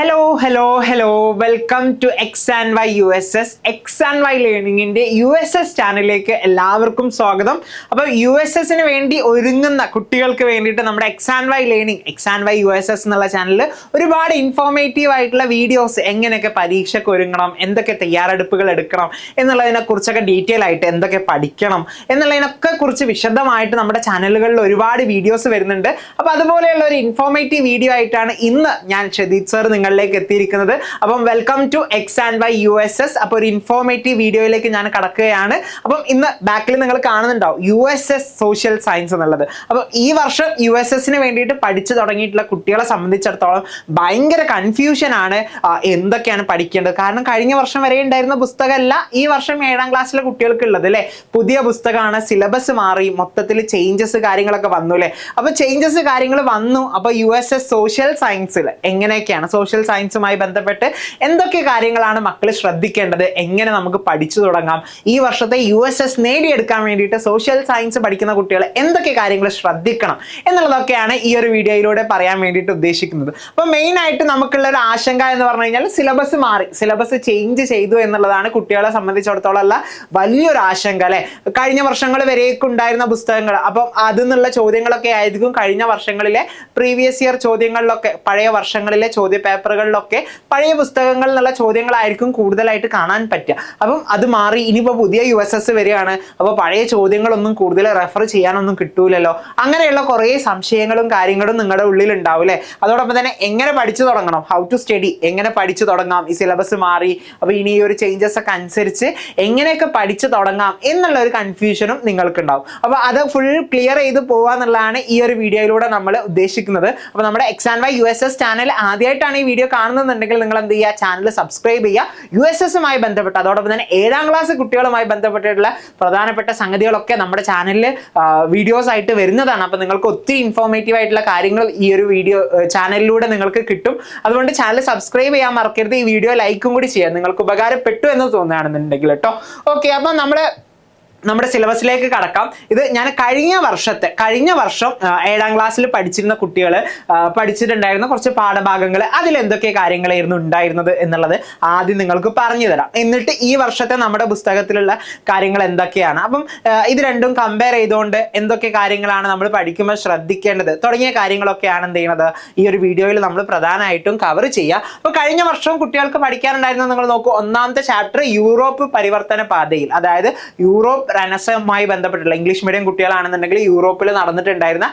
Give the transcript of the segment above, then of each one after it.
Hello. Welcome to X and Y USS. X and Y ലേണിംഗിന്റെ USS ചാനലിലേക്ക് എല്ലാവർക്കും സ്വാഗതം. അപ്പോൾ USSന് വേണ്ടി ഒരുങ്ങുന്ന കുട്ടികൾക്ക് വേണ്ടിയിട്ട് നമ്മുടെ X and Y learning X and Y USS എന്നുള്ള ചാനലിൽ ഒരുപാട് ഇൻഫോർമേറ്റീവ് ആയിട്ടുള്ള വീഡിയോസ് എങ്ങനെയൊക്കെ പരീക്ഷയ്ക്ക് ഒരുങ്ങണം, എന്തൊക്കെ തയ്യാറെടുപ്പുകൾ എടുക്കണം എന്നുള്ളതിനെ കുറിച്ചൊക്കെ ഡീറ്റെയിൽ ആയിട്ട് എന്തൊക്കെ പഠിക്കണം എന്നുള്ളതിനൊക്കെ കുറിച്ച് വിശദമായിട്ട് നമ്മുടെ ചാനലുകളിൽ ഒരുപാട് വീഡിയോസ് വരുന്നുണ്ട്. അപ്പോൾ അതുപോലെയുള്ള ഒരു ഇൻഫോർമേറ്റീവ് വീഡിയോ ആയിട്ടാണ് ഇന്ന് ഞാൻ ഷദീദ് സർ നിങ്ങളിലേക്ക് എത്തിയിരിക്കുന്നത്. അപ്പം welcome to X and Y USS. അപ്പോൾ ഒരു ഇൻഫോർമേറ്റീവ് വീഡിയോയിലേക്ക് ഞാൻ കടക്കുകയാണ്. അപ്പം ഇന്ന് ബാക്കിൽ നിങ്ങൾ കാണുന്നുണ്ടാവും USS സോഷ്യൽ സയൻസ് എന്നുള്ളത്. അപ്പം ഈ വർഷം USSന് വേണ്ടിയിട്ട് പഠിച്ചു തുടങ്ങിയിട്ടുള്ള കുട്ടികളെ സംബന്ധിച്ചിടത്തോളം ഭയങ്കര കൺഫ്യൂഷൻ ആണ് എന്തൊക്കെയാണ് പഠിക്കേണ്ടത്. കാരണം കഴിഞ്ഞ വർഷം വരെ ഉണ്ടായിരുന്ന പുസ്തകമല്ല ഈ വർഷം 7ാം ക്ലാസ്സിലെ കുട്ടികൾക്ക് ഉള്ളത് അല്ലേ. പുതിയ പുസ്തകമാണ്, സിലബസ് മാറി, മൊത്തത്തിൽ ചേഞ്ചസ് കാര്യങ്ങളൊക്കെ വന്നു അല്ലേ. അപ്പോൾ ചേഞ്ചസ് കാര്യങ്ങൾ വന്നു. അപ്പോൾ USS സോഷ്യൽ സയൻസിൽ എങ്ങനെയൊക്കെയാണ് സോഷ്യൽ സയൻസുമായി ബന്ധപ്പെട്ട് എന്തൊക്കെ കാര്യങ്ങളാണ് മക്കൾ ശ്രദ്ധിക്കേണ്ടത്, എങ്ങനെ നമുക്ക് പഠിച്ചു തുടങ്ങാം, ഈ വർഷത്തെ USS നേടിയെടുക്കാൻ വേണ്ടിയിട്ട് സോഷ്യൽ സയൻസ് പഠിക്കുന്ന കുട്ടികൾ എന്തൊക്കെ കാര്യങ്ങൾ ശ്രദ്ധിക്കണം എന്നുള്ളതൊക്കെയാണ് ഈ ഒരു വീഡിയോയിലൂടെ പറയാൻ വേണ്ടിയിട്ട് ഉദ്ദേശിക്കുന്നത്. അപ്പോൾ മെയിൻ ആയിട്ട് നമുക്കുള്ള ഒരു ആശങ്ക എന്ന് പറഞ്ഞു കഴിഞ്ഞാൽ സിലബസ് മാറി, സിലബസ് ചേഞ്ച് ചെയ്തു എന്നുള്ളതാണ് കുട്ടികളെ സംബന്ധിച്ചിടത്തോളം ഉള്ള വലിയൊരു ആശങ്ക അല്ലെ. കഴിഞ്ഞ വർഷങ്ങൾ വരെയൊക്കെ ഉണ്ടായിരുന്ന പുസ്തകങ്ങൾ, അപ്പം അതിൽ നിന്നുള്ള ചോദ്യങ്ങളൊക്കെ ആയിരിക്കും കഴിഞ്ഞ വർഷങ്ങളിലെ പ്രീവിയസ് ഇയർ ചോദ്യങ്ങളിലൊക്കെ, പഴയ വർഷങ്ങളിലെ ചോദ്യ പേപ്പറുകളിലൊക്കെ പഴയ പുസ്തകങ്ങളിൽ നിന്നുള്ള ചോദ്യങ്ങളായിരിക്കും കൂടുതലായിട്ട് കാണാൻ പറ്റുക. അപ്പം അത് മാറി ഇനിയിപ്പോൾ പുതിയ USS വരികയാണ്. അപ്പോൾ പഴയ ചോദ്യങ്ങളൊന്നും കൂടുതൽ റെഫർ ചെയ്യാനൊന്നും കിട്ടൂലല്ലോ. അങ്ങനെയുള്ള കുറേ സംശയങ്ങളും കാര്യങ്ങളും നിങ്ങളുടെ ഉള്ളിൽ ഉണ്ടാവും അല്ലേ. അതോടൊപ്പം തന്നെ എങ്ങനെ പഠിച്ചു തുടങ്ങണം, ഹൗ ടു സ്റ്റഡി, എങ്ങനെ പഠിച്ചു തുടങ്ങാം, ഈ സിലബസ് മാറി അപ്പോൾ ഇനി ഈ ഒരു ചേഞ്ചസ് ഒക്കെ അനുസരിച്ച് എങ്ങനെയൊക്കെ പഠിച്ചു തുടങ്ങാം എന്നുള്ള ഒരു കൺഫ്യൂഷനും നിങ്ങൾക്കുണ്ടാവും. അപ്പോൾ അത് ഫുൾ ക്ലിയർ ചെയ്ത് പോവുക എന്നുള്ളതാണ് ഈ ഒരു വീഡിയോയിലൂടെ നമ്മൾ ഉദ്ദേശിക്കുന്നത്. അപ്പോൾ നമ്മുടെ X and Y USS channel ആദ്യമായിട്ടാണ് ഈ വീഡിയോ കാണുന്നുണ്ടെങ്കിൽ നിങ്ങൾ എന്ത് ചെയ്യുക, ചാനൽ സബ്സ്ക്രൈബ് ചെയ്യുക. USSുമായി ബന്ധപ്പെട്ട് അതോടൊപ്പം തന്നെ 7ാം ക്ലാസ് കുട്ടികളുമായി ബന്ധപ്പെട്ടിട്ടുള്ള പ്രധാനപ്പെട്ട സംഗതികളൊക്കെ നമ്മുടെ ചാനലിൽ വീഡിയോസ് ആയിട്ട് വരുന്നതാണ്. അപ്പോൾ നിങ്ങൾക്ക് ഒത്തിരി ഇൻഫോർമേറ്റീവ് ആയിട്ടുള്ള കാര്യങ്ങൾ ഈ ഒരു വീഡിയോ ചാനലിലൂടെ നിങ്ങൾക്ക് കിട്ടും. അതുകൊണ്ട് ചാനൽ സബ്സ്ക്രൈബ് ചെയ്യാൻ മറക്കരുത്. ഈ വീഡിയോ ലൈക്കും കൂടി ചെയ്യാം, നിങ്ങൾക്ക് ഉപകാരപ്പെട്ടു എന്ന് തോന്നുകയാണെന്നുണ്ടെങ്കിൽ കേട്ടോ. ഓക്കെ, അപ്പോൾ നമ്മുടെ സിലബസിലേക്ക് കടക്കാം. ഇത് ഞാൻ കഴിഞ്ഞ വർഷം 7ാം ക്ലാസ്സിൽ പഠിച്ചിരുന്ന കുട്ടികൾ പഠിച്ചിട്ടുണ്ടായിരുന്ന കുറച്ച് പാഠഭാഗങ്ങൾ, അതിൽ എന്തൊക്കെ കാര്യങ്ങളായിരുന്നു ഉണ്ടായിരുന്നത് എന്നുള്ളത് ആദ്യം നിങ്ങൾക്ക് പറഞ്ഞു തരാം. എന്നിട്ട് ഈ വർഷത്തെ നമ്മുടെ പുസ്തകത്തിലുള്ള കാര്യങ്ങൾ എന്തൊക്കെയാണ്, അപ്പം ഇത് രണ്ടും കമ്പയർ ചെയ്തുകൊണ്ട് എന്തൊക്കെ കാര്യങ്ങളാണ് നമ്മൾ പഠിക്കുമ്പോൾ ശ്രദ്ധിക്കേണ്ടത് തുടങ്ങിയ കാര്യങ്ങളൊക്കെയാണ് എന്ത് ചെയ്യുന്നത് ഈ ഒരു വീഡിയോയിൽ നമ്മൾ പ്രധാനമായിട്ടും കവർ ചെയ്യുക. അപ്പോൾ കഴിഞ്ഞ വർഷം കുട്ടികൾക്ക് പഠിക്കാനുണ്ടായിരുന്നത് നിങ്ങൾ നോക്കൂ. 1ാമത്തെ ചാപ്റ്റർ യൂറോപ്പ് പരിവർത്തന പാതയിൽ, അതായത് യൂറോപ്പ് റെനസോയുമായി ബന്ധപ്പെട്ടുള്ള, ഇംഗ്ലീഷ് മീഡിയം കുട്ടികളാണെന്നുണ്ടെങ്കിൽ യൂറോപ്പിൽ നടന്നിട്ടുണ്ടായിരുന്ന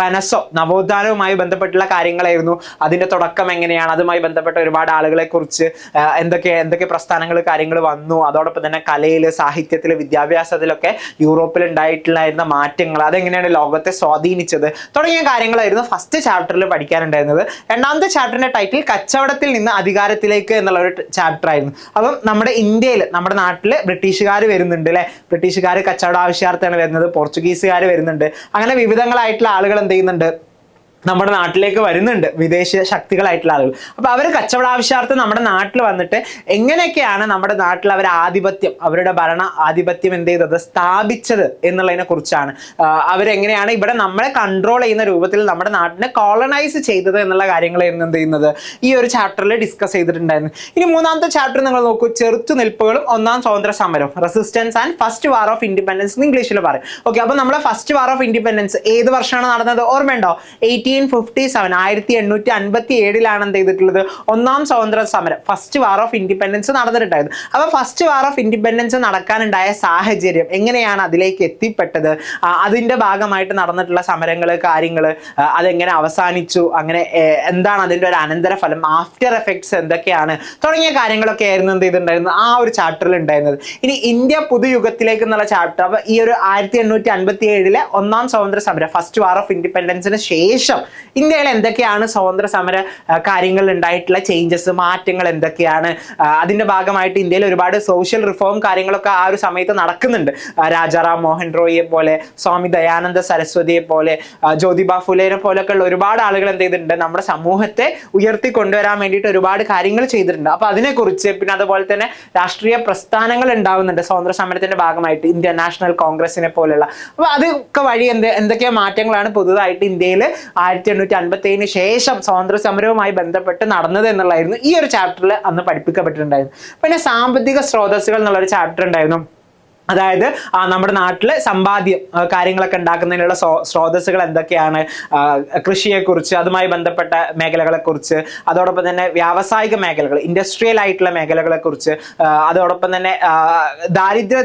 റെനസോ നവോത്ഥാനവുമായി ബന്ധപ്പെട്ടുള്ള കാര്യങ്ങളായിരുന്നു. അതിന്റെ തുടക്കം എങ്ങനെയാണ്, അതുമായി ബന്ധപ്പെട്ട ഒരുപാട് ആളുകളെ കുറിച്ച് എന്തൊക്കെ പ്രസ്ഥാനങ്ങൾ കാര്യങ്ങൾ വന്നു, അതോടൊപ്പം തന്നെ കലയിൽ, സാഹിത്യത്തിൽ, വിദ്യാഭ്യാസത്തിലൊക്കെ യൂറോപ്പിൽ ഉണ്ടായിട്ടുണ്ടായിരുന്ന മാറ്റങ്ങൾ, അതെങ്ങനെയാണ് ലോകത്തെ സ്വാധീനിച്ചത് തുടങ്ങിയ കാര്യങ്ങളായിരുന്നു ഫസ്റ്റ് ചാപ്റ്ററിൽ പഠിക്കാനുണ്ടായിരുന്നത്. 2ാമത്തെ ചാപ്റ്ററിന്റെ ടൈറ്റിൽ കച്ചവടത്തിൽ നിന്ന് അധികാരത്തിലേക്ക് എന്നുള്ള ഒരു ചാപ്റ്റർ ആയിരുന്നു. അപ്പം നമ്മുടെ ഇന്ത്യയിൽ, നമ്മുടെ നാട്ടിൽ ബ്രിട്ടീഷുകാർ വരുന്നുണ്ട് അല്ലെ. ബ്രിട്ടീഷുകാർ കച്ചവട ആവശ്യാർത്ഥമാണ് വരുന്നത്, പോർച്ചുഗീസുകാർ വരുന്നുണ്ട്, അങ്ങനെ വിവിധങ്ങളായിട്ടുള്ള ആളുകൾ എന്ത് ചെയ്യുന്നുണ്ട് നമ്മുടെ നാട്ടിലേക്ക് വരുന്നുണ്ട്, വിദേശ ശക്തികളായിട്ടുള്ള ആളുകൾ. അപ്പോൾ അവർ കച്ചവട ആവശ്യാർത്ഥം നമ്മുടെ നാട്ടിൽ വന്നിട്ട് എങ്ങനെയൊക്കെയാണ് നമ്മുടെ നാട്ടിൽ അവർ അവരുടെ ഭരണ ആധിപത്യം എന്ത് ചെയ്തത്, സ്ഥാപിച്ചത് എന്നുള്ളതിനെ കുറിച്ചാണ്. അവരെങ്ങനെയാണ് ഇവിടെ നമ്മളെ കൺട്രോൾ ചെയ്യുന്ന രൂപത്തിൽ നമ്മുടെ നാട്ടിനെ കോളനൈസ് ചെയ്തത് എന്നുള്ള കാര്യങ്ങളായിരുന്നു എന്ത് ചെയ്യുന്നത് ഈ ഒരു ചാപ്റ്ററിൽ ഡിസ്കസ് ചെയ്തിട്ടുണ്ടായിരുന്നു. ഇനി 3ാമത്തെ ചാപ്റ്റർ നിങ്ങൾ നോക്കൂ. ചെറുത്തുനിൽപ്പുകളും 1ാം സ്വാതന്ത്ര്യ സമരവും, resistance and first war of independence എന്ന് ഇംഗ്ലീഷിൽ പറയും. ഓക്കെ, അപ്പോൾ നമ്മളെ ഫസ്റ്റ് വാർ ഓഫ് ഇൻഡിപെൻഡൻസ് ഏത് വർഷമാണ് നടന്നത് ഓർമ്മയുണ്ടോ? 1857 എന്ത് ചെയ്തിട്ടുള്ളത് 1ാം സ്വാതന്ത്ര്യ സമരം, ഫസ്റ്റ് വാർ ഓഫ് ഇൻഡിപെൻഡൻസ് നടന്നിട്ടുണ്ടായിരുന്നു. അപ്പോൾ ഫസ്റ്റ് വാർ ഓഫ് ഇൻഡിപെൻഡൻസ് നടക്കാനുണ്ടായ സാഹചര്യം, എങ്ങനെയാണ് അതിലേക്ക് എത്തിപ്പെട്ടത്, അതിന്റെ ഭാഗമായിട്ട് നടന്നിട്ടുള്ള സമരങ്ങൾ, കാര്യങ്ങൾ, അതെങ്ങനെ അവസാനിച്ചു, അങ്ങനെ എന്താണ് അതിന്റെ ഒരു അനന്തരഫലം, ആഫ്റ്റർ എഫക്ട്സ് എന്തൊക്കെയാണ് തുടങ്ങിയ കാര്യങ്ങളൊക്കെ ആയിരുന്നു എന്ത് ചെയ്തിട്ടുണ്ടായിരുന്നു ആ ഒരു ചാപ്റ്ററിൽ ഉണ്ടായിരുന്നത്. ഇനി ഇന്ത്യ പുതുയുഗത്തിലേക്ക് എന്നുള്ള ചാപ്റ്റർ, അപ്പോൾ ഈ ഒരു 1857 1ാം സ്വാതന്ത്ര്യ സമരം, ഫസ്റ്റ് വാർ ഓഫ് ഇൻഡിപെൻഡൻസിന് ശേഷം ഇന്ത്യയിൽ എന്തൊക്കെയാണ് സ്വാതന്ത്ര്യ സമര കാര്യങ്ങളിൽ ഉണ്ടായിട്ടുള്ള ചേഞ്ചസ്, മാറ്റങ്ങൾ എന്തൊക്കെയാണ്, അതിന്റെ ഭാഗമായിട്ട് ഇന്ത്യയിൽ ഒരുപാട് സോഷ്യൽ റിഫോം കാര്യങ്ങളൊക്കെ ആ ഒരു സമയത്ത് നടക്കുന്നുണ്ട്. രാജാറാം മോഹൻ റോയിയെ പോലെ, സ്വാമി ദയാനന്ദ സരസ്വതിയെ പോലെ, ജ്യോതിബ ഫുലേനെ പോലൊക്കെ ഉള്ള ഒരുപാട് ആളുകൾ എന്ത് ചെയ്തിട്ടുണ്ട് നമ്മുടെ സമൂഹത്തെ ഉയർത്തി കൊണ്ടുവരാൻ വേണ്ടിയിട്ട് ഒരുപാട് കാര്യങ്ങൾ ചെയ്തിട്ടുണ്ട്. അപ്പൊ അതിനെക്കുറിച്ച്, പിന്നെ അതുപോലെ തന്നെ രാഷ്ട്രീയ പ്രസ്ഥാനങ്ങൾ ഉണ്ടാവുന്നുണ്ട് സ്വാതന്ത്ര്യ സമരത്തിന്റെ ഭാഗമായിട്ട്, ഇന്ത്യൻ നാഷണൽ കോൺഗ്രസിനെ പോലെയുള്ള. അപ്പൊ അതൊക്കെ വഴി എന്തൊക്കെ മാറ്റങ്ങളാണ് പുതുതായിട്ട് ഇന്ത്യയിൽ 1857 ശേഷം സ്വാതന്ത്ര്യ സമരവുമായി ബന്ധപ്പെട്ട് നടന്നത് എന്നുള്ളതായിരുന്നു ഈ ഒരു ചാപ്റ്ററിൽ അന്ന് പഠിപ്പിക്കപ്പെട്ടിട്ടുണ്ടായിരുന്നു. പിന്നെ സാമ്പത്തിക സ്രോതസ്സുകൾ എന്നുള്ളൊരു ചാപ്റ്റർ ഉണ്ടായിരുന്നു. അതായത് നമ്മുടെ നാട്ടിൽ സമ്പാദ്യം കാര്യങ്ങളൊക്കെ ഉണ്ടാക്കുന്നതിനുള്ള സ്രോതസ്സുകൾ എന്തൊക്കെയാണ്, കൃഷിയെക്കുറിച്ച്, അതുമായി ബന്ധപ്പെട്ട മേഖലകളെക്കുറിച്ച്, അതോടൊപ്പം തന്നെ വ്യാവസായിക മേഖലകൾ, ഇൻഡസ്ട്രിയൽ ആയിട്ടുള്ള മേഖലകളെക്കുറിച്ച്, അതോടൊപ്പം തന്നെ ദാരിദ്ര്യ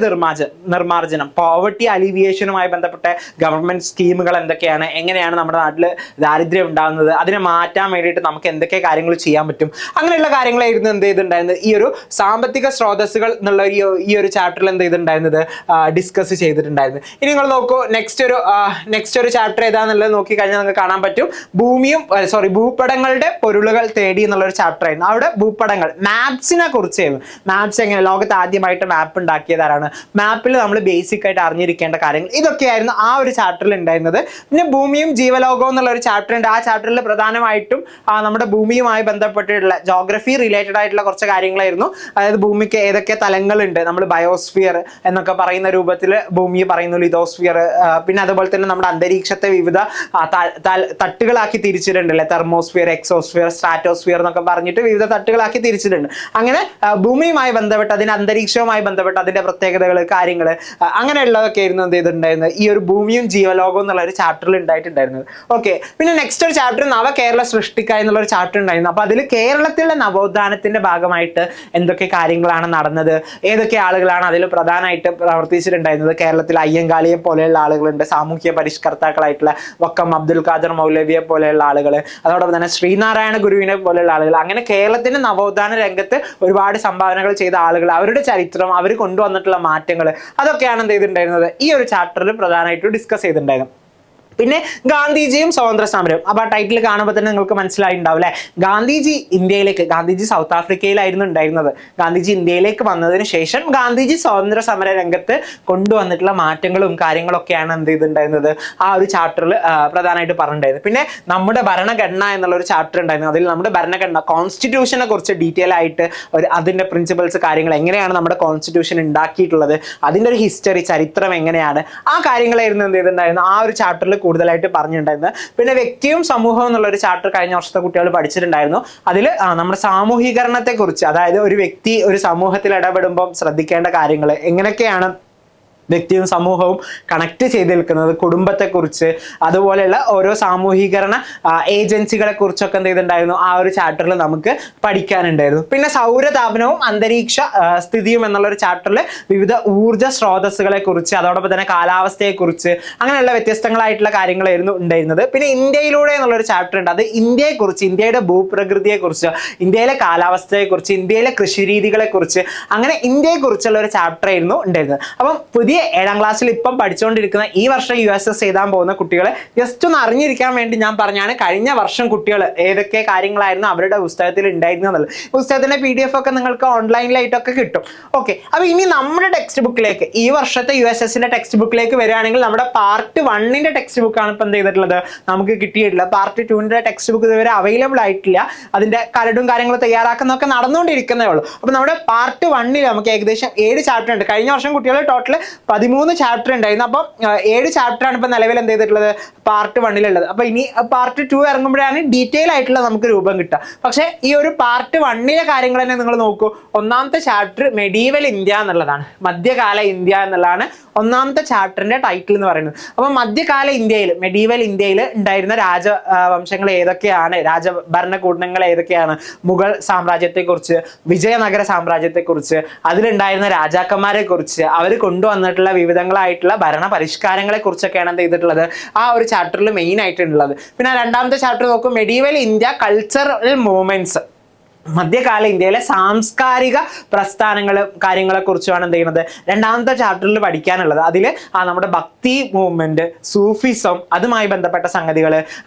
നിർമ്മാർജ്ജനം, പോവർട്ടി അലിവിയേഷനുമായി ബന്ധപ്പെട്ട ഗവൺമെന്റ് സ്കീമുകൾ എന്തൊക്കെയാണ്, എങ്ങനെയാണ് നമ്മുടെ നാട്ടിൽ ദാരിദ്ര്യം ഉണ്ടാകുന്നത്, അതിനെ മാറ്റാൻ വേണ്ടിയിട്ട് നമുക്ക് എന്തൊക്കെ കാര്യങ്ങൾ ചെയ്യാൻ പറ്റും, അങ്ങനെയുള്ള കാര്യങ്ങളായിരുന്നു എന്ത് ചെയ്തിട്ടുണ്ടായിരുന്നത് ഈ ഒരു സാമ്പത്തിക സ്രോതസ്സുകൾ എന്നുള്ള ഈ ഒരു ചാപ്റ്ററിൽ എന്ത് ചെയ്തിട്ടുണ്ടായിരുന്നത് ഡിസ്കസ് ചെയ്തിട്ടുണ്ടായിരുന്നു. ഇനി നിങ്ങൾ നോക്കൂ, നെക്സ്റ്റ് ഒരു ചാപ്റ്റർ ഏതാന്നുള്ളത് നോക്കി കഴിഞ്ഞാൽ നിങ്ങൾക്ക് കാണാൻ പറ്റും. ഭൂപടങ്ങളുടെ പൊരുളുകൾ തേടി എന്നുള്ളൊരു ചാപ്റ്റർ ആയിരുന്നു. അവിടെ ഭൂപടങ്ങൾ, മാപ്സിനെ കുറിച്ചായിരുന്നു. മാപ്സ് എങ്ങനെ, ലോകത്ത് ആദ്യമായിട്ട് മാപ്പ് ഉണ്ടാക്കിയതാരാണ്, മാപ്പിൽ നമ്മൾ ബേസിക് ആയിട്ട് അറിഞ്ഞിരിക്കേണ്ട കാര്യങ്ങൾ, ഇതൊക്കെയായിരുന്നു ആ ഒരു ചാപ്റ്ററിൽ ഉണ്ടായിരുന്നത്. പിന്നെ ഭൂമിയും ജീവലോകവും എന്നുള്ള ഒരു ചാപ്റ്റർ ഉണ്ട്. ആ ചാപ്റ്ററിൽ പ്രധാനമായിട്ടും നമ്മുടെ ഭൂമിയുമായി ബന്ധപ്പെട്ടിട്ടുള്ള ജോഗ്രഫി റിലേറ്റഡ് ആയിട്ടുള്ള കുറച്ച് കാര്യങ്ങളായിരുന്നു. അതായത് ഭൂമിക്ക് ഏതൊക്കെ തലങ്ങളുണ്ട്, നമ്മൾ ബയോസ്ഫിയർ എന്നൊക്കെ പറയുന്ന രൂപത്തിൽ ഭൂമിയെ പറയുന്നു, ലിതോസ്ഫിയർ. പിന്നെ അതുപോലെ തന്നെ നമ്മുടെ അന്തരീക്ഷത്തെ വിവിധ തട്ടുകളാക്കി തിരിച്ചിട്ടുണ്ടല്ലേ, തെർമോസ്ഫിയർ, എക്സോസ്ഫിയർ, സ്ട്രാറ്റോസ്ഫിയർ എന്നൊക്കെ പറഞ്ഞിട്ട് വിവിധ തട്ടുകളാക്കി തിരിച്ചിട്ടുണ്ട്. അങ്ങനെ ഭൂമിയുമായി ബന്ധപ്പെട്ട്, അതിന്റെ അന്തരീക്ഷവുമായി ബന്ധപ്പെട്ട് അതിന്റെ പ്രത്യേകതകൾ, കാര്യങ്ങൾ, അങ്ങനെയുള്ളതൊക്കെ ആയിരുന്നു എന്ത് ചെയ്തിട്ടുണ്ടായിരുന്നത് ഈ ഒരു ഭൂമിയും ജീവലോകവും എന്നുള്ള ഒരു ചാപ്റ്ററിൽ ഉണ്ടായിട്ടുണ്ടായിരുന്നത്. ഓക്കെ, പിന്നെ നെക്സ്റ്റ് ഒരു ചാപ്റ്റർ നവകേരള സൃഷ്ടിക്ക എന്നുള്ള ഒരു ചാപ്റ്റർ ഉണ്ടായിരുന്നു. അപ്പൊ അതിൽ കേരളത്തിലെ നവോത്ഥാനത്തിന്റെ ഭാഗമായിട്ട് എന്തൊക്കെ കാര്യങ്ങളാണ് നടന്നത്, ഏതൊക്കെ ആളുകളാണ് അതിൽ പ്രധാനമായിട്ട് പ്രവർത്തിച്ചിട്ടുണ്ടായിരുന്നത്. കേരളത്തിൽ അയ്യങ്കാളിയെ പോലെയുള്ള ആളുകളുണ്ട്, സാമൂഹ്യ പരിഷ്കർത്താക്കളായിട്ടുള്ള വക്കം അബ്ദുൽ ഖാദർ മൗലവിയെ പോലെയുള്ള ആളുകൾ, അതോടൊപ്പം തന്നെ ശ്രീനാരായണ ഗുരുവിനെ പോലെയുള്ള ആളുകൾ. അങ്ങനെ കേരളത്തിന്റെ നവോത്ഥാന രംഗത്ത് ഒരുപാട് സംഭാവനകൾ ചെയ്ത ആളുകൾ, അവരുടെ ചരിത്രം, അവർ കൊണ്ടുവന്നിട്ടുള്ള മാറ്റങ്ങൾ, അതൊക്കെയാണ് എന്ത് ചെയ്തിട്ടുണ്ടായിരുന്നത് ഈ ഒരു ചാപ്റ്ററിൽ പ്രധാനമായിട്ട് ഡിസ്കസ് ചെയ്തിട്ടുണ്ടായിരുന്നു. പിന്നെ ഗാന്ധിജിയും സ്വാതന്ത്ര്യ സമരവും. അപ്പൊ ആ ടൈറ്റിൽ കാണുമ്പോൾ തന്നെ നിങ്ങൾക്ക് മനസ്സിലായിട്ടുണ്ടാവും അല്ലെ, ഗാന്ധിജി സൗത്ത് ആഫ്രിക്കയിലായിരുന്നു ഉണ്ടായിരുന്നത്. ഗാന്ധിജി ഇന്ത്യയിലേക്ക് വന്നതിന് ശേഷം ഗാന്ധിജി സ്വാതന്ത്ര്യ സമര രംഗത്ത് കൊണ്ടുവന്നിട്ടുള്ള മാറ്റങ്ങളും കാര്യങ്ങളൊക്കെയാണ് എന്ത് ചെയ്തിട്ടുണ്ടായിരുന്നത് ആ ഒരു ചാപ്റ്ററിൽ പ്രധാനമായിട്ട് പറഞ്ഞിട്ടുണ്ടായിരുന്നത്. പിന്നെ നമ്മുടെ ഭരണഘടന എന്നുള്ള ഒരു ചാപ്റ്റർ ഉണ്ടായിരുന്നു. അതിൽ നമ്മുടെ ഭരണഘടന, കോൺസ്റ്റിറ്റ്യൂഷനെ കുറിച്ച് ഡീറ്റെയിൽ ആയിട്ട് അതിന്റെ പ്രിൻസിപ്പൾസ്, കാര്യങ്ങൾ, എങ്ങനെയാണ് നമ്മുടെ കോൺസ്റ്റിറ്റ്യൂഷൻ ഉണ്ടാക്കിയിട്ടുള്ളത്, അതിന്റെ ഒരു ഹിസ്റ്ററി, ചരിത്രം എങ്ങനെയാണ്, ആ കാര്യങ്ങളായിരുന്നു എന്ത് ചെയ്തിട്ടുണ്ടായിരുന്നു ആ ഒരു ചാപ്റ്ററിൽ കൂടുതലായിട്ട് പറഞ്ഞിട്ടുണ്ടായിരുന്നത്. പിന്നെ വ്യക്തിയും സമൂഹവും എന്നുള്ള ഒരു ചാപ്റ്റർ കഴിഞ്ഞ വർഷത്തെ കുട്ടികൾ പഠിച്ചിട്ടുണ്ടായിരുന്നു. അതിൽ നമ്മുടെ സാമൂഹീകരണത്തെ കുറിച്ച്, അതായത് ഒരു വ്യക്തി ഒരു സമൂഹത്തിൽ ഇടപെടുമ്പോൾ ശ്രദ്ധിക്കേണ്ട കാര്യങ്ങൾ, എങ്ങനെയൊക്കെയാണ് വ്യക്തിയും സമൂഹവും കണക്ട് ചെയ്ത് നിൽക്കുന്നത്, കുടുംബത്തെക്കുറിച്ച്, അതുപോലെയുള്ള ഓരോ സാമൂഹീകരണ ഏജൻസികളെ കുറിച്ചൊക്കെ എന്ത് ചെയ്തിട്ടുണ്ടായിരുന്നു ആ ഒരു ചാപ്റ്ററിൽ നമുക്ക് പഠിക്കാനുണ്ടായിരുന്നു. പിന്നെ സൗരതാപനവും അന്തരീക്ഷ സ്ഥിതിയും എന്നുള്ളൊരു ചാപ്റ്ററിൽ വിവിധ ഊർജ്ജ സ്രോതസ്സുകളെ കുറിച്ച്, അതോടൊപ്പം തന്നെ കാലാവസ്ഥയെക്കുറിച്ച്, അങ്ങനെയുള്ള വ്യത്യസ്തങ്ങളായിട്ടുള്ള കാര്യങ്ങളായിരുന്നു ഉണ്ടായിരുന്നത്. പിന്നെ ഇന്ത്യയിലൂടെ എന്നുള്ളൊരു ചാപ്റ്റർ ഉണ്ട്. അത് ഇന്ത്യയെക്കുറിച്ച്, ഇന്ത്യയുടെ ഭൂപ്രകൃതിയെക്കുറിച്ച്, ഇന്ത്യയിലെ കാലാവസ്ഥയെക്കുറിച്ച്, ഇന്ത്യയിലെ കൃഷിരീതികളെക്കുറിച്ച്, അങ്ങനെ ഇന്ത്യയെക്കുറിച്ചുള്ള ഒരു ചാപ്റ്റർ ആയിരുന്നു ഉണ്ടായിരുന്നത്. അപ്പം പുതിയ 7ാം ക്ലാസ്സിൽ ഇപ്പം പഠിച്ചുകൊണ്ടിരിക്കുന്ന ഈ വർഷം USS എഴുതാൻ പോകുന്ന കുട്ടികളെ ജസ്റ്റ് ഒന്ന് അറിഞ്ഞിരിക്കാൻ വേണ്ടി ഞാൻ പറഞ്ഞാണ്. കഴിഞ്ഞ വർഷം കുട്ടികൾ ഏതൊക്കെ കാര്യങ്ങളായിരുന്നു അവരുടെ പുസ്തകത്തിൽ ഉണ്ടായിരുന്നത്. പുസ്തകത്തിന്റെ PDF ഒക്കെ നിങ്ങൾക്ക് ഓൺലൈനിലായിട്ടൊക്കെ കിട്ടും. ഓക്കെ, അപ്പൊ ഇനി നമ്മുടെ ടെക്സ്റ്റ് ബുക്കിലേക്ക്, ഈ വർഷത്തെ USSന്റെ ടെക്സ്റ്റ് ബുക്കിലേക്ക് വരികയാണെങ്കിൽ നമ്മുടെ പാർട്ട് 1ന്റെ ടെക്സ്റ്റ് ബുക്കാണ് ഇപ്പം എന്ത് ചെയ്തിട്ടുള്ളത് നമുക്ക് കിട്ടിയിട്ടുള്ളത്. പാർട്ട് 2ന്റെ ടെക്സ്റ്റ് ബുക്ക് ഇതുവരെ അവൈലബിൾ ആയിട്ടില്ല. അതിന്റെ കരടും കാര്യങ്ങളും തയ്യാറാക്കുന്നതൊക്കെ നടന്നുകൊണ്ടിരിക്കുന്നേ ഉള്ളൂ. അപ്പൊ നമ്മുടെ പാർട്ട് 1ൽ നമുക്ക് ഏകദേശം 7 ചാപ്റ്റർ ഉണ്ട്. കഴിഞ്ഞ വർഷം കുട്ടികൾ ടോട്ടൽ 13 ചാപ്റ്റർ ഉണ്ടായിരുന്നു. അപ്പം 7 ചാപ്റ്ററാണ് ഇപ്പൊ നിലവിൽ എന്ത് ചെയ്തിട്ടുള്ളത് പാർട്ട് 1ലുള്ളത്. അപ്പൊ ഇനി പാർട്ട് 2 ഇറങ്ങുമ്പോഴാണ് ഡീറ്റെയിൽ ആയിട്ടുള്ള നമുക്ക് രൂപം കിട്ടുക. പക്ഷെ ഈ ഒരു പാർട്ട് 1ലെ കാര്യങ്ങൾ തന്നെ നിങ്ങൾ നോക്കൂ. ഒന്നാമത്തെ ചാപ്റ്റർ മെഡീവൽ ഇന്ത്യ എന്നുള്ളതാണ്, മധ്യകാല ഇന്ത്യ എന്നുള്ളതാണ് ഒന്നാമത്തെ ചാപ്റ്ററിന്റെ ടൈറ്റിൽ എന്ന് പറയുന്നത്. അപ്പൊ മധ്യകാല ഇന്ത്യയിൽ, മെഡീവൽ ഇന്ത്യയിൽ ഉണ്ടായിരുന്ന രാജവംശങ്ങൾ ഏതൊക്കെയാണ്, രാജഭരണകൂടങ്ങൾ ഏതൊക്കെയാണ്, മുഗൾ സാമ്രാജ്യത്തെക്കുറിച്ച്, വിജയനഗര സാമ്രാജ്യത്തെക്കുറിച്ച്, അതിലുണ്ടായിരുന്ന രാജാക്കന്മാരെ കുറിച്ച്, അവർ കൊണ്ടുവന്നിട്ടുള്ള വിവിധങ്ങളായിട്ടുള്ള ഭരണ പരിഷ്കാരങ്ങളെ കുറിച്ചൊക്കെയാണ് എന്ത് ചെയ്തിട്ടുള്ളത് ആ ഒരു ചാപ്റ്ററിൽ മെയിൻ ആയിട്ടുള്ളത്. പിന്നെ രണ്ടാമത്തെ ചാപ്റ്റർ നോക്കും, മെഡീവൽ ഇന്ത്യ കൾച്ചറൽ മൂവ്മെന്റ്സ്, മധ്യകാല ഇന്ത്യയിലെ സാംസ്കാരിക പ്രസ്ഥാനങ്ങളും കാര്യങ്ങളെ കുറിച്ചുമാണ് എന്ത് ചെയ്യുന്നത് രണ്ടാമത്തെ ചാപ്റ്ററിൽ പഠിക്കാനുള്ളത്. അതിൽ നമ്മുടെ ഭക്തി മൂവ്മെന്റ്, സൂഫിസം, അതുമായി ബന്ധപ്പെട്ട സംഗതികൾ,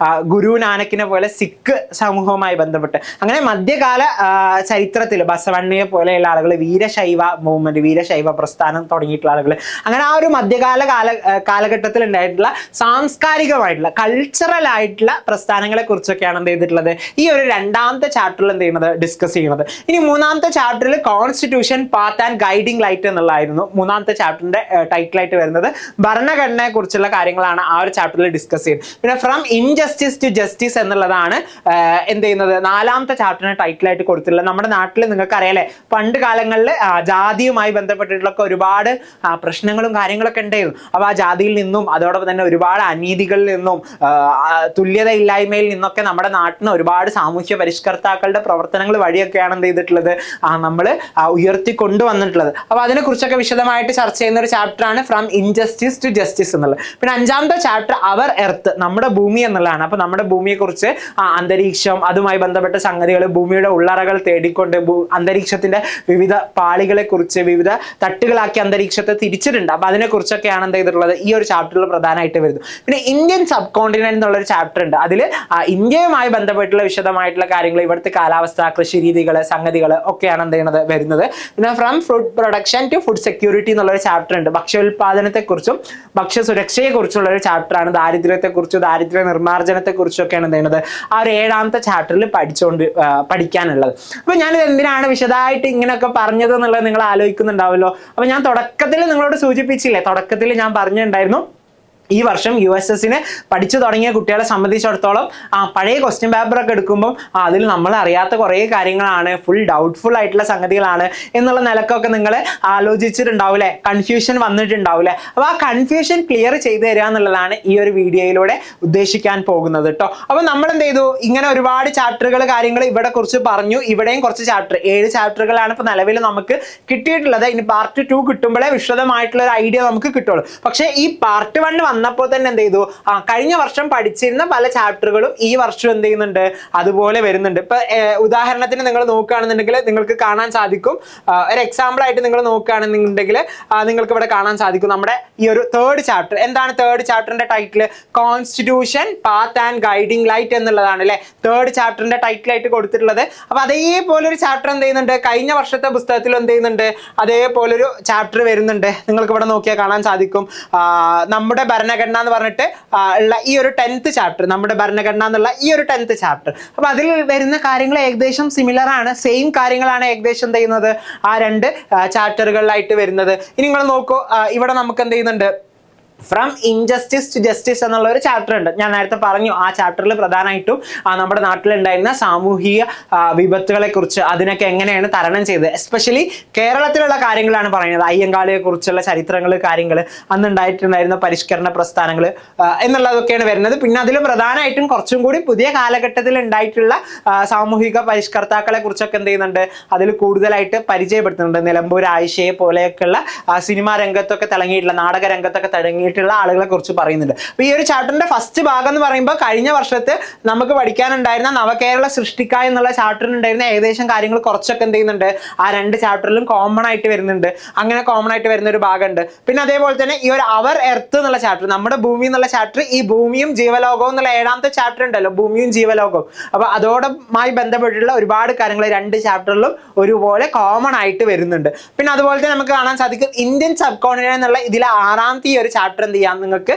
ഗുരു നാനക്കിനെ പോലെ സിഖ് സമൂഹവുമായി ബന്ധപ്പെട്ട്, അങ്ങനെ മധ്യകാല ചരിത്രത്തിൽ ബസവണ്ണയെ പോലെയുള്ള ആളുകൾ, വീരശൈവ മൂവ്മെന്റ്, വീരശൈവ പ്രസ്ഥാനം തുടങ്ങിയിട്ടുള്ള ആളുകൾ, അങ്ങനെ ആ ഒരു മധ്യകാല കാലഘട്ടത്തിൽ ഉണ്ടായിട്ടുള്ള സാംസ്കാരികമായിട്ടുള്ള കൾച്ചറൽ ആയിട്ടുള്ള പ്രസ്ഥാനങ്ങളെ കുറിച്ചൊക്കെയാണ് എന്ത് ചെയ്തിട്ടുള്ളത് ഈ ഒരു രണ്ടാമത്തെ ചാപ്റ്ററിൽ എന്ത് ചെയ്യുന്നത് ഡിസ്കസ് ചെയ്യുന്നത്. ഇനി മൂന്നാമത്തെ ചാപ്റ്ററിൽ constitution path and guiding light എന്നുള്ളതായിരുന്നു മൂന്നാമത്തെ ചാപ്റ്ററിന്റെ ടൈറ്റിലായിട്ട് വരുന്നത്. ഭരണഘടനയെ കുറിച്ചുള്ള കാര്യങ്ങളാണ് ആ ഒരു ചാപ്റ്ററിൽ ഡിസ്കസ് ചെയ്യുന്നത്. പിന്നെ ഫ്രം ഇൻജസ്റ്റിസ് ടു ജസ്റ്റിസ് എന്നുള്ളതാണ് എന്ത് ചെയ്യുന്നത് നാലാമത്തെ ചാപ്റ്ററിന് ടൈറ്റിലായിട്ട് കൊടുത്തിട്ടുള്ളത്. നമ്മുടെ നാട്ടിൽ നിങ്ങൾക്ക് അറിയാലേ പണ്ട് കാലങ്ങളിൽ ജാതിയുമായി ബന്ധപ്പെട്ടിട്ടുള്ള ഒരുപാട് പ്രശ്നങ്ങളും കാര്യങ്ങളൊക്കെ ഉണ്ടായിരുന്നു. അപ്പോൾ ആ ജാതിയിൽ നിന്നും അതോടൊപ്പം തന്നെ ഒരുപാട് അനീതികളിൽ നിന്നും തുല്യത ഇല്ലായ്മയിൽ നിന്നൊക്കെ നമ്മുടെ നാട്ടിന് ഒരുപാട് സാമൂഹ്യ പരിഷ്കർത്താക്കളുടെ പ്രവർത്തനങ്ങൾ വഴിയൊക്കെയാണ് എന്ത് ചെയ്തിട്ടുള്ളത് നമ്മൾ ഉയർത്തി കൊണ്ടുവന്നിട്ടുള്ളത്. അപ്പോൾ അതിനെക്കുറിച്ചൊക്കെ വിശദമായിട്ട് ചർച്ച ചെയ്യുന്ന ഒരു ചാപ്റ്ററാണ് ഫ്രം ഇൻജസ്റ്റിസ് ടു ജസ്റ്റിസ് എന്നുള്ളത്. പിന്നെ അഞ്ചാമത്തെ ചാപ്റ്റർ അവർ എർത്ത് നമ്മുടെ ഭൂമി എന്നുള്ളതാണ്. അപ്പോൾ നമ്മുടെ ഭൂമിയെക്കുറിച്ച് അന്തരീക്ഷം അതുമായി ബന്ധപ്പെട്ട സംഗതികൾ ഭൂമിയുടെ ഉള്ളറകൾ തേടിക്കൊണ്ട് അന്തരീക്ഷത്തിന്റെ വിവിധ പാളികളെ കുറിച്ച് വിവിധ തട്ടുകളാക്കി അന്തരീക്ഷത്തെ തിരിച്ചിട്ടുണ്ട്. അപ്പൊ അതിനെ കുറിച്ചൊക്കെയാണ് എന്ത് ചെയ്തിട്ടുള്ളത് ഈ ഒരു ചാപ്റ്ററിൽ പ്രധാനമായിട്ട് വരുന്നത്. പിന്നെ ഇന്ത്യൻ സബ് കോണ്ടിനെന്റ് എന്നുള്ളൊരു ചാപ്റ്റർ ഉണ്ട്. അതിൽ ഇന്ത്യയുമായി ബന്ധപ്പെട്ടുള്ള വിശദമായിട്ടുള്ള കാര്യങ്ങൾ ഇവിടുത്തെ കാലാവസ്ഥ കൃഷി രീതികൾ സംഗതികൾ ഒക്കെയാണ് എന്ത് ചെയ്യുന്നത് വരുന്നത്. പിന്നെ from food production to food security എന്നുള്ളൊരു ചാപ്റ്റർ ഉണ്ട്. ഭക്ഷ്യോൽപാദനത്തെക്കുറിച്ചും ഭക്ഷ്യസുരക്ഷയെ കുറിച്ചുള്ള ഒരു ചാപ്റ്ററാണ്. ദാരിദ്ര്യത്തെക്കുറിച്ചും ദാരിദ്ര്യ നിർമ്മാർജ്ജനത്തെക്കുറിച്ചും ഒക്കെയാണ് എന്ത് ചെയ്യുന്നത് ആ ഒരു 7ാമത്തെ ചാപ്റ്ററിൽ പഠിക്കാനുള്ളത്. അപ്പൊ ഞാനിത് എന്തിനാണ് വിശദമായിട്ട് ഇങ്ങനെയൊക്കെ പറഞ്ഞത് എന്നുള്ളത് നിങ്ങൾ ആലോചിക്കുന്നുണ്ടാവുമല്ലോ. അപ്പൊ ഞാൻ തുടക്കത്തിൽ നിങ്ങളോട് സൂചിപ്പിച്ചില്ലേ, തുടക്കത്തിൽ ഞാൻ പറഞ്ഞിട്ടുണ്ടായിരുന്നു ഈ വർഷം USSന് പഠിച്ചു തുടങ്ങിയ കുട്ടികളെ സംബന്ധിച്ചിടത്തോളം പഴയ ക്വസ്റ്റ്യൻ പേപ്പറൊക്കെ എടുക്കുമ്പോൾ അതിൽ നമ്മൾ അറിയാത്ത കുറേ കാര്യങ്ങളാണ്, ഫുൾ ഡൗട്ട്ഫുൾ ആയിട്ടുള്ള സംഗതികളാണ് എന്നുള്ള നിലക്കൊക്കെ നിങ്ങൾ ആലോചിച്ചിട്ടുണ്ടാവില്ലേ, കൺഫ്യൂഷൻ വന്നിട്ടുണ്ടാവില്ലേ. അപ്പോൾ ആ കൺഫ്യൂഷൻ ക്ലിയർ ചെയ്ത് തരിക എന്നുള്ളതാണ് ഈ ഒരു വീഡിയോയിലൂടെ ഉദ്ദേശിക്കാൻ പോകുന്നത് കേട്ടോ. അപ്പോൾ നമ്മൾ എന്ത് ചെയ്തു, ഇങ്ങനെ ഒരുപാട് ചാപ്റ്ററുകൾ കാര്യങ്ങൾ ഇവിടെ കുറിച്ച് പറഞ്ഞു. ഇവിടെയും കുറച്ച് ചാപ്റ്റർ 7 ചാപ്റ്ററുകളാണ് ഇപ്പോൾ നിലവിൽ നമുക്ക് കിട്ടിയിട്ടുള്ളത്. ഇനി പാർട്ട് 2 കിട്ടുമ്പോഴേ വിശദമായിട്ടുള്ള ഒരു ഐഡിയ നമുക്ക് കിട്ടുള്ളൂ. പക്ഷേ ഈ പാർട്ട് 1 വന്നപ്പോൾ തന്നെ എന്ത് ചെയ്തു, കഴിഞ്ഞ വർഷം പഠിച്ചിരുന്ന പല ചാപ്റ്ററുകളും ഈ വർഷം എന്ത് ചെയ്യുന്നുണ്ട് അതുപോലെ വരുന്നുണ്ട്. ഇപ്പൊ ഉദാഹരണത്തിന് നിങ്ങൾ നോക്കുകയാണെന്നുണ്ടെങ്കിൽ നിങ്ങൾക്ക് കാണാൻ സാധിക്കും, ഒരു എക്സാമ്പിൾ ആയിട്ട് നിങ്ങൾ നോക്കുകയാണെന്നുണ്ടെങ്കിൽ നിങ്ങൾക്ക് ഇവിടെ കാണാൻ സാധിക്കും നമ്മുടെ ഈ ഒരു 3rd ചാപ്റ്റർ. എന്താണ് 3rd ചാപ്റ്ററിന്റെ title? Constitution path and guiding light എന്നുള്ളതാണ് അല്ലെ 3rd ചാപ്റ്ററിന്റെ ടൈറ്റിലായിട്ട് കൊടുത്തിട്ടുള്ളത്. അപ്പൊ അതേപോലെ ഒരു ചാപ്റ്റർ എന്ത് ചെയ്യുന്നുണ്ട് കഴിഞ്ഞ വർഷത്തെ പുസ്തകത്തിൽ എന്ത് ചെയ്യുന്നുണ്ട് അതേപോലൊരു ചാപ്റ്റർ വരുന്നുണ്ട്. നിങ്ങൾക്ക് ഇവിടെ നോക്കിയാൽ കാണാൻ സാധിക്കും നമ്മുടെ ഭരണഘടന എന്ന് പറഞ്ഞിട്ട് ഉള്ള ഈ ഒരു 10th ചാപ്റ്റർ, നമ്മുടെ ഭരണഘടന എന്നുള്ള ഈ ഒരു 10th ചാപ്റ്റർ. അപ്പൊ അതിൽ വരുന്ന കാര്യങ്ങൾ ഏകദേശം സിമിലർ ആണ്, സെയിം കാര്യങ്ങളാണ് ഏകദേശം എന്ത് ചെയ്യുന്നത് ആ 2 ചാപ്റ്ററുകളിലായിട്ട് വരുന്നത്. ഇനി നിങ്ങൾ നോക്കൂ, ഇവിടെ നമുക്ക് എന്ത് ചെയ്യുന്നുണ്ട് ഫ്രം ഇൻജസ്റ്റിസ് ടു ജസ്റ്റിസ് എന്നുള്ള ഒരു ചാപ്റ്റർ ഉണ്ട്. ഞാൻ നേരത്തെ പറഞ്ഞു ആ ചാപ്റ്ററിൽ പ്രധാനമായിട്ടും നമ്മുടെ നാട്ടിലുണ്ടായിരുന്ന സാമൂഹിക വിപത്തുകളെ കുറിച്ച് അതിനൊക്കെ എങ്ങനെയാണ് തരണം ചെയ്തത്, എസ്പെഷ്യലി കേരളത്തിലുള്ള കാര്യങ്ങളാണ് പറയുന്നത്. അയ്യങ്കാളിയെ കുറിച്ചുള്ള ചരിത്രങ്ങൾ കാര്യങ്ങൾ അന്നുണ്ടായിട്ടുണ്ടായിരുന്ന പരിഷ്കരണ പ്രസ്ഥാനങ്ങൾ എന്നുള്ളതൊക്കെയാണ് വരുന്നത്. പിന്നെ അതിൽ പ്രധാനമായിട്ടും കുറച്ചും കൂടി പുതിയ കാലഘട്ടത്തിൽ ഉണ്ടായിട്ടുള്ള സാമൂഹിക പരിഷ്കർത്താക്കളെ കുറിച്ചൊക്കെ എന്ത് ചെയ്യുന്നുണ്ട് അതിൽ കൂടുതലായിട്ട് പരിചയപ്പെടുത്തുന്നുണ്ട്. നിലമ്പൂർ ആയിഷയെ പോലെയൊക്കെയുള്ള സിനിമാ രംഗത്തൊക്കെ തിളങ്ങിയിട്ടുള്ള നാടക രംഗത്തൊക്കെ തിളങ്ങിയിട്ടുള്ള ആളുകളെ കുറിച്ച് പറയുന്നുണ്ട്. അപ്പൊ ഈ ഒരു ചാപ്റ്ററിന്റെ ഫസ്റ്റ് ഭാഗം എന്ന് പറയുമ്പോൾ കഴിഞ്ഞ വർഷത്തെ നമുക്ക് പഠിക്കാനുണ്ടായിരുന്ന നവകേരള സൃഷ്ടിക്ക എന്നുള്ള ചാപ്റ്ററിൽ ഉണ്ടായിരുന്ന ഏകദേശം കാര്യങ്ങൾ കുറച്ചൊക്കെ എന്ത് ചെയ്യുന്നുണ്ട് ആ 2 ചാപ്റ്ററിലും കോമൺ ആയിട്ട് വരുന്നുണ്ട്. അങ്ങനെ കോമൺ ആയിട്ട് വരുന്ന ഒരു ഭാഗമുണ്ട്. പിന്നെ അതേപോലെ തന്നെ ഈ ഒരു അവർ എർത്ത് എന്നുള്ള ചാപ്റ്റർ, നമ്മുടെ ഭൂമി എന്നുള്ള ചാപ്റ്റർ, ഈ ഭൂമിയും ജീവലോകവും എന്നുള്ള 7ാമത്തെ ചാപ്റ്റർ ഉണ്ടല്ലോ, ഭൂമിയും ജീവലോകവും. അപ്പൊ അതോടുമായി ബന്ധപ്പെട്ടുള്ള ഒരുപാട് കാര്യങ്ങൾ 2 ചാപ്റ്ററിലും ഒരുപോലെ കോമൺ ആയിട്ട് വരുന്നുണ്ട്. പിന്നെ അതുപോലെ തന്നെ നമുക്ക് കാണാൻ സാധിക്കും ഇന്ത്യൻ സബ് കോണ്ടിനെന്റ് എന്നുള്ള ഇതിലെ 6ാമത്തെ ഈ ഒരു ചാപ്റ്റർ എന്ത് ചെയ്യാം നിങ്ങൾക്ക്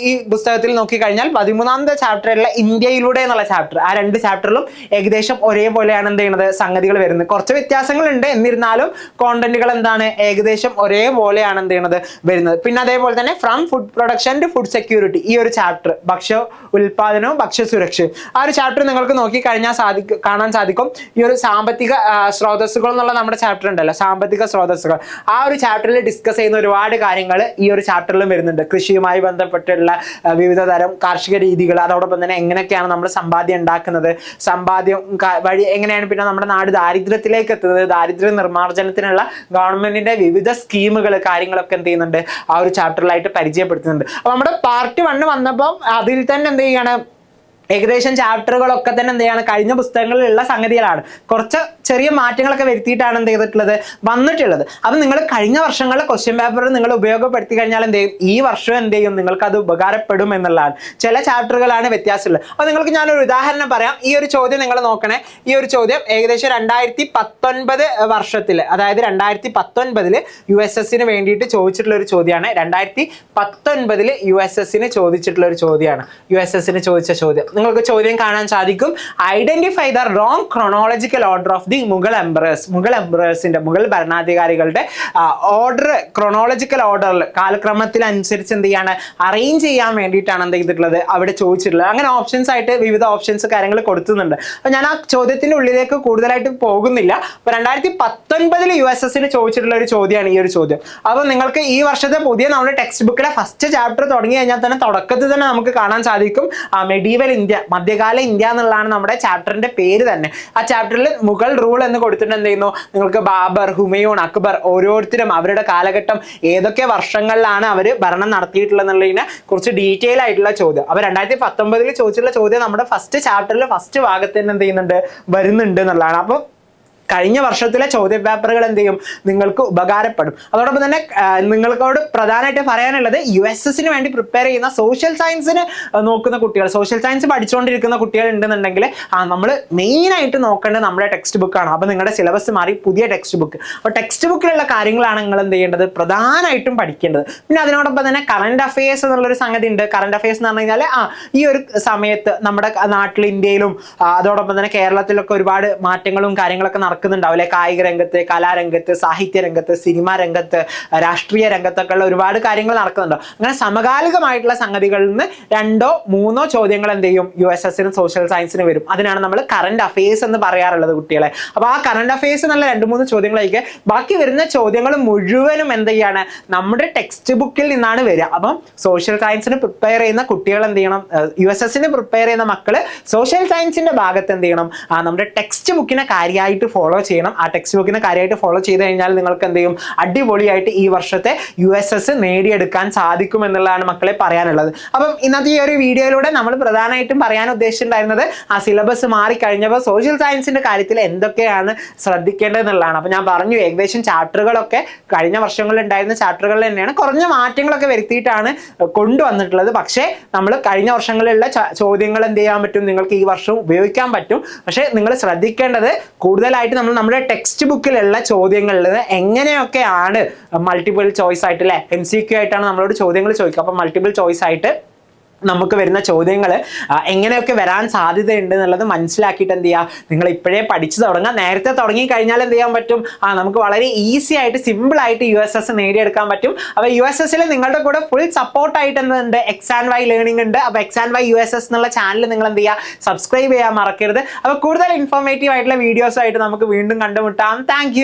ഈ പുസ്തകത്തിൽ നോക്കിക്കഴിഞ്ഞാൽ 13ാമത്തെ ചാപ്റ്ററിലുള്ള ഇന്ത്യയിലൂടെ എന്നുള്ള ചാപ്റ്റർ, ആ 2 ചാപ്റ്ററിലും ഏകദേശം ഒരേപോലെയാണ് എന്ത് ചെയ്യുന്നത് സംഗതികൾ വരുന്നത്. കുറച്ച് വ്യത്യാസങ്ങളുണ്ട്, എന്നിരുന്നാലും കോണ്ടന്റുകൾ എന്താണ് ഏകദേശം ഒരേപോലെയാണ് എന്ത് ചെയ്യുന്നത് വരുന്നത്. പിന്നെ അതേപോലെ തന്നെ from food production to food security ഈ ഒരു ചാപ്റ്റർ, ഭക്ഷ്യ ഉൽപാദനവും ഭക്ഷ്യസുരക്ഷയും, ആ ഒരു ചാപ്റ്റർ നിങ്ങൾക്ക് നോക്കിക്കഴിഞ്ഞാൽ കാണാൻ സാധിക്കും. ഈ ഒരു സാമ്പത്തിക സ്രോതസ്സുകൾ എന്നുള്ള നമ്മുടെ ചാപ്റ്റർ ഉണ്ടല്ലോ, സാമ്പത്തിക സ്രോതസ്സുകൾ, ആ ഒരു ചാപ്റ്ററിൽ ഡിസ്കസ് ചെയ്യുന്ന ഒരുപാട് കാര്യങ്ങൾ ഈ ഒരു ചാപ്റ്ററിലും വരുന്നുണ്ട്. കൃഷിയുമായി ബന്ധപ്പെട്ടുള്ള വിവിധ തരം കാർഷിക രീതികൾ, അതോടൊപ്പം തന്നെ എങ്ങനെയൊക്കെയാണ് നമ്മൾ സമ്പാദ്യം ഉണ്ടാക്കുന്നത്, സമ്പാദ്യം വഴി എങ്ങനെയാണ് പിന്നെ നമ്മുടെ നാട് ദാരിദ്ര്യത്തിലേക്ക് എത്തുന്നത്, ദാരിദ്ര്യ നിർമ്മാർജ്ജനത്തിനുള്ള ഗവൺമെന്റിന്റെ വിവിധ സ്കീമുകൾ കാര്യങ്ങളൊക്കെ എന്ത് ചെയ്യുന്നുണ്ട് ആ ഒരു ചാപ്റ്ററിലായിട്ട് പരിചയപ്പെടുത്തുന്നുണ്ട്. അപ്പൊ നമ്മുടെ പാർട്ട് 1 വന്നപ്പോൾ അതിൽ തന്നെ എന്ത് ചെയ്യാണ് ഏകദേശം ചാപ്റ്ററുകളൊക്കെ തന്നെ എന്ത് ചെയ്യാണ് കഴിഞ്ഞ പുസ്തകങ്ങളിലുള്ള സംഗതികളാണ്. കുറച്ച് ചെറിയ മാറ്റങ്ങളൊക്കെ വരുത്തിയിട്ടാണ് എന്ത് ചെയ്തിട്ടുള്ളത് വന്നിട്ടുള്ളത്. അപ്പം നിങ്ങൾ കഴിഞ്ഞ വർഷങ്ങളിലെ ക്വസ്റ്റ്യൻ പേപ്പർ നിങ്ങൾ ഉപയോഗപ്പെടുത്തി കഴിഞ്ഞാൽ എന്ത് ചെയ്യും, ഈ വർഷം എന്ത് ചെയ്യും, നിങ്ങൾക്ക് അത് ഉപകാരപ്പെടും എന്നുള്ളതാണ്. ചില ചാപ്റ്ററുകളാണ് വ്യത്യാസമുള്ളത്. അപ്പോൾ നിങ്ങൾക്ക് ഞാനൊരു ഉദാഹരണം പറയാം. ഈ ഒരു ചോദ്യം നിങ്ങൾ നോക്കണേ. ഈ ഒരു ചോദ്യം ഏകദേശം 2019 വർഷത്തിൽ, അതായത് 2019 USSന് വേണ്ടിയിട്ട് ചോദിച്ചിട്ടുള്ള ഒരു ചോദ്യമാണ്. 2019 USSന് ചോദിച്ചിട്ടുള്ള ഒരു ചോദ്യമാണ്. USSന് ചോദിച്ച ചോദ്യം നിങ്ങൾക്ക് ചോദ്യം കാണാൻ സാധിക്കും. Identify the wrong chronological order of the Mughal emperors. Mughal ഭരണാധികാരികളുടെ ഓർഡർ, ക്രോണോളജിക്കൽ ഓർഡറിൽ കാലക്രമത്തിൽ അനുസരിച്ച് എന്ത് ചെയ്യാണ്, അറേഞ്ച് ചെയ്യാൻ വേണ്ടിയിട്ടാണ് എന്ത് ചെയ്തിട്ടുള്ളത് അവിടെ ചോദിച്ചിട്ടുള്ളത്. അങ്ങനെ ഓപ്ഷൻസ് ആയിട്ട് വിവിധ ഓപ്ഷൻസ് കാര്യങ്ങൾ കൊടുക്കുന്നുണ്ട്. അപ്പോൾ ഞാൻ ആ ചോദ്യത്തിന്റെ ഉള്ളിലേക്ക് കൂടുതലായിട്ട് പോകുന്നില്ല. അപ്പോൾ 2019 USSന് ചോദിച്ചിട്ടുള്ള ഒരു ചോദ്യമാണ് ഈ ഒരു ചോദ്യം. അപ്പോൾ നിങ്ങൾക്ക് ഈ വർഷത്തെ പുതിയ നമ്മുടെ ടെക്സ്റ്റ് ബുക്കിലെ ഫസ്റ്റ് ചാപ്റ്റർ തുടങ്ങി കഴിഞ്ഞാൽ തന്നെ തുടക്കത്തിൽ തന്നെ നമുക്ക് കാണാൻ സാധിക്കും മെഡീവൽ ഇന്ത്യ, മധ്യകാല ഇന്ത്യ എന്നുള്ളതാണ് നമ്മുടെ ചാപ്റ്ററിന്റെ പേര് തന്നെ. ആ ചാപ്റ്ററിൽ മുഗൾ റൂൾ എന്ന് കൊടുത്തിട്ട് എന്ത് ചെയ്യുന്നു, നിങ്ങൾക്ക് ബാബർ, ഹുമയൂൺ, അക്ബർ ഓരോരുത്തരും അവരുടെ കാലഘട്ടം ഏതൊക്കെ വർഷങ്ങളിലാണ് അവർ ഭരണം നടത്തിയിട്ടുള്ളത് എന്നുള്ളതിനെ കുറിച്ച് ഡീറ്റെയിൽ ആയിട്ടുള്ള ചോദ്യം. അപ്പോൾ 2019 ചോദിച്ചിട്ടുള്ള ചോദ്യം നമ്മുടെ ഫസ്റ്റ് ചാപ്റ്ററിൽ ഫസ്റ്റ് ഭാഗത്ത് തന്നെ എന്ത് ചെയ്യുന്നുണ്ട്, വരുന്നുണ്ട് എന്നുള്ളതാണ്. അപ്പോൾ കഴിഞ്ഞ വർഷത്തിലെ ചോദ്യ പേപ്പറുകൾ എന്ത് ചെയ്യും, നിങ്ങൾക്ക് ഉപകാരപ്പെടും. അതോടൊപ്പം തന്നെ നിങ്ങൾക്കോട് പ്രധാനമായിട്ട് പറയാനുള്ളത് USSന് വേണ്ടി പ്രിപ്പയർ ചെയ്യുന്ന സോഷ്യൽ സയൻസിന് നോക്കുന്ന കുട്ടികൾ, സോഷ്യൽ സയൻസ് പഠിച്ചുകൊണ്ടിരിക്കുന്ന കുട്ടികൾ ഉണ്ടെന്നുണ്ടെങ്കിൽ നമ്മൾ മെയിനായിട്ട് നോക്കേണ്ടത് നമ്മുടെ ടെക്സ്റ്റ് ബുക്കാണ്. അപ്പോൾ നിങ്ങളുടെ സിലബസ് മാറി പുതിയ ടെക്സ്റ്റ് ബുക്ക്. അപ്പോൾ ടെക്സ്റ്റ് ബുക്കിലുള്ള കാര്യങ്ങളാണ് നിങ്ങൾ എന്ത് ചെയ്യേണ്ടത്, പ്രധാനമായിട്ടും പഠിക്കേണ്ടത്. പിന്നെ അതിനോടൊപ്പം തന്നെ കറണ്ട് അഫയേഴ്സ് എന്നുള്ളൊരു സംഗതി ഉണ്ട്. കറണ്ട് അഫയേഴ്സ് എന്ന് പറഞ്ഞു കഴിഞ്ഞാൽ ഈ ഒരു സമയത്ത് നമ്മുടെ നാട്ടിൽ, ഇന്ത്യയിലും അതോടൊപ്പം തന്നെ കേരളത്തിലൊക്കെ ഒരുപാട് മാറ്റങ്ങളും കാര്യങ്ങളൊക്കെ നടക്കുന്നുണ്ടാവില്ലേ. കായിക രംഗത്ത്, കലാരംഗത്ത്, സാഹിത്യ രംഗത്ത്, സിനിമാ രംഗത്ത്, രാഷ്ട്രീയ രംഗത്തൊക്കെ ഉള്ള ഒരുപാട് കാര്യങ്ങൾ നടക്കുന്നുണ്ടോ. അങ്ങനെ സമകാലികമായിട്ടുള്ള സംഗതികളിൽ നിന്ന് 2 or 3 ചോദ്യങ്ങൾ എന്ത് ചെയ്യും, USSന് സോഷ്യൽ സയൻസിന് വരും. അതിനാണ് നമ്മൾ കറണ്ട് അഫയേഴ്സ് എന്ന് പറയാറുള്ളത് കുട്ടികളെ. അപ്പോൾ ആ കറണ്ട് അഫയേഴ്സ് എന്നുള്ള 2-3 ചോദ്യങ്ങളായിരിക്കും. ബാക്കി വരുന്ന ചോദ്യങ്ങൾ മുഴുവനും എന്ത് ചെയ്യാണ്, നമ്മുടെ ടെക്സ്റ്റ് ബുക്കിൽ നിന്നാണ് വരിക. അപ്പം സോഷ്യൽ സയൻസിന് പ്രിപ്പയർ ചെയ്യുന്ന കുട്ടികൾ എന്ത് ചെയ്യണം, USSന് പ്രിപ്പയർ ചെയ്യുന്ന മക്കൾ സോഷ്യൽ സയൻസിന്റെ ഭാഗത്ത് എന്ത് ചെയ്യണം, നമ്മുടെ ടെക്സ്റ്റ് ബുക്കിനെ കാര്യമായിട്ട് ഫോളോ ചെയ്യണം. ആ ടെക്സ്റ്റ് ബുക്കിനെ കാര്യമായിട്ട് ഫോളോ ചെയ്ത് കഴിഞ്ഞാൽ നിങ്ങൾക്ക് എന്ത് ചെയ്യും, അടിപൊളിയായിട്ട് ഈ വർഷത്തെ USS നേടിയെടുക്കാൻ സാധിക്കും എന്നുള്ളതാണ് മക്കളെ പറയാനുള്ളത്. അപ്പം ഇന്നത്തെ ഈ ഒരു വീഡിയോയിലൂടെ നമ്മൾ പ്രധാനമായിട്ടും പറയാൻ ഉദ്ദേശിച്ചിട്ടുണ്ടായിരുന്നത് ആ സിലബസ് മാറിക്കഴിഞ്ഞപ്പോൾ സോഷ്യൽ സയൻസിന്റെ കാര്യത്തിൽ എന്തൊക്കെയാണ് ശ്രദ്ധിക്കേണ്ടത് എന്നുള്ളതാണ്. അപ്പം ഞാൻ പറഞ്ഞു ഏകദേശം ചാപ്റ്ററുകളൊക്കെ കഴിഞ്ഞ വർഷങ്ങളിൽ ഉണ്ടായിരുന്ന ചാപ്റ്ററുകളിൽ തന്നെയാണ്, കുറഞ്ഞ മാറ്റങ്ങളൊക്കെ വരുത്തിയിട്ടാണ് കൊണ്ടുവന്നിട്ടുള്ളത്. പക്ഷേ നമ്മൾ കഴിഞ്ഞ വർഷങ്ങളിലുള്ള ചോദ്യങ്ങൾ എന്ത് ചെയ്യാൻ പറ്റും, നിങ്ങൾക്ക് ഈ വർഷം ഉപയോഗിക്കാൻ പറ്റും. പക്ഷേ നിങ്ങൾ ശ്രദ്ധിക്കേണ്ടത് കൂടുതലായിട്ട് നമ്മുടെ ടെക്സ്റ്റ് ബുക്കിലുള്ള ചോദ്യങ്ങളിൽ എങ്ങനെയൊക്കെയാണ് മൾട്ടിപ്പിൾ ചോയ്സ് ആയിട്ട് അല്ലെ, MCQ ആയിട്ടാണ് നമ്മളോട് ചോദ്യങ്ങൾ ചോദിക്കുക. അപ്പം മൾട്ടിപ്പിൾ ചോയ്സ് ആയിട്ട് നമുക്ക് വരുന്ന ചോദ്യങ്ങൾ എങ്ങനെയൊക്കെ വരാൻ സാധ്യതയുണ്ട് എന്നുള്ളത് മനസ്സിലാക്കിയിട്ട് എന്ത് ചെയ്യുക, നിങ്ങൾ ഇപ്പോഴേ പഠിച്ചു തുടങ്ങുക. നേരത്തെ തുടങ്ങി കഴിഞ്ഞാൽ എന്ത് ചെയ്യാൻ പറ്റും, നമുക്ക് വളരെ ഈസി ആയിട്ട് സിമ്പിൾ ആയിട്ട് USS നേടിയെടുക്കാൻ പറ്റും. അപ്പോൾ USSൽ നിങ്ങളുടെ കൂടെ ഫുൾ സപ്പോർട്ടായിട്ട് എന്തുണ്ട്, X&Y ലേണിംഗ് ഉണ്ട്. അപ്പോൾ X&Y USS എന്നുള്ള ചാനൽ നിങ്ങൾ എന്ത് ചെയ്യുക, സബ്സ്ക്രൈബ് ചെയ്യാൻ മറക്കരുത്. അപ്പോൾ കൂടുതൽ ഇൻഫോർമേറ്റീവ് ആയിട്ടുള്ള വീഡിയോസ് ആയിട്ട് നമുക്ക് വീണ്ടും കണ്ടുമുട്ടാം. താങ്ക്